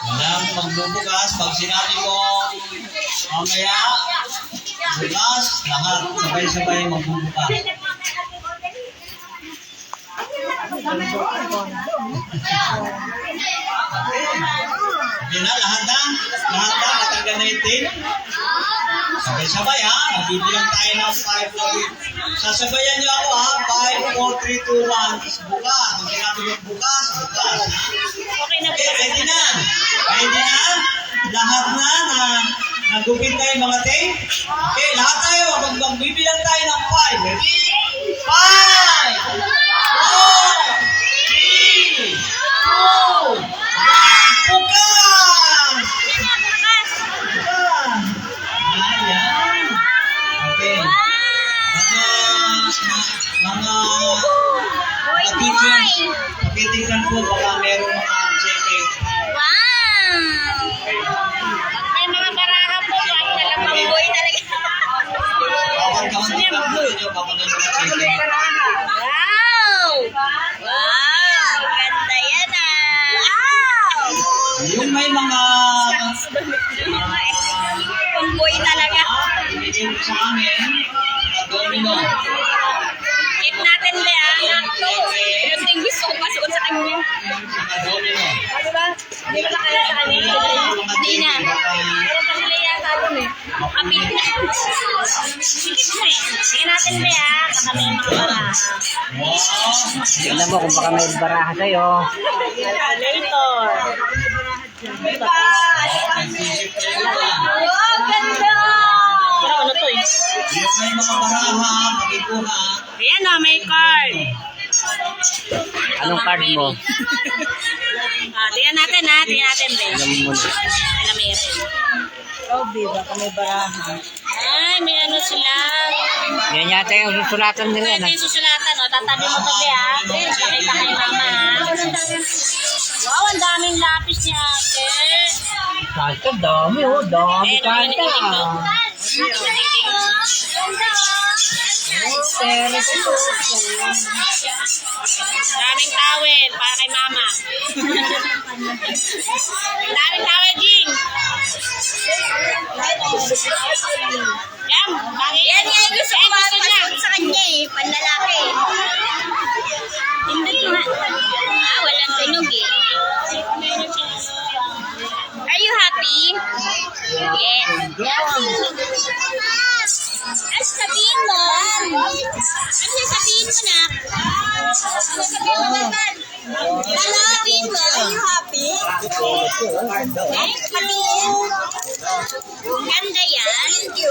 Walang magbubukas. Pag sinabi ko mamaya, bukas, lahat sabay-sabay magbubukas. Okay na, lahat na? Lahat na? Natanggal na 18? Sabay-sabay ha? Magbibilang tayo ng 5. Sasabayan niyo ako ha? 5, 4, 3, 2, 1. Bukas. Kung sinabi yung bukas, bukas. Okay na po. Okay, ready na? Ready na? Lahat na nagupit tayo mga tape? Okay, lahat tayo. Magbibilang tayo ng 5. Ready? 5! 4, 3, 2, 1. Bukas! Ayan. Okay. Titignan po baka meron mga checking. Wow! May mga baraha po. Ang talamang boy talaga. Bawal ka man dito baka may mga checking. Wow! Wow! Ganda yan ah! Wow! Yung may mga Pangboy talaga. ibigay mo sa amin, domino. Keep natin ba ah? Ito yung gusto ko pasuot sa kanya. Saka domino. Ano ba? Hindi ko na kaya sa kanya. Hindi na. Meron pa sila yata doon eh. Kapit na. Sikip na eh. Sige natin ba ah? Baka may mga baraha. Wow! Alam mo kung baka may baraha sa'yo. Later. Wow, ganda! Pero ano to eh? Yung may mga baraha, magikuha. Ayan na, may card. Anong card mo? Tingnan natin ha, tingnan natin ba? Alam mo na. Alam mo yun. Oh, diba? Kung may baraha. Ay, may ano sila. Yan yata yung susulatan nila. Ito yung susulatan, o. Tatabi mo tabi ha. Pakita kay mama ha. Wow, ang daming lapis ni ate. Kanta, dami oh. Dami kanta. Daming towel para kay mama. Daming towel, Jing. Yan, bagay yan. Yan gusto ko sa kanya eh. Panlalaki. Hindi ko nga. Walang tunog eh. Are you happy? Yes. Ano sabihin mo? Ano sabihin mo na? Sabihin mo naman. Sabihin mo, are you happy? Sabihin. Ganda yan. Thank you.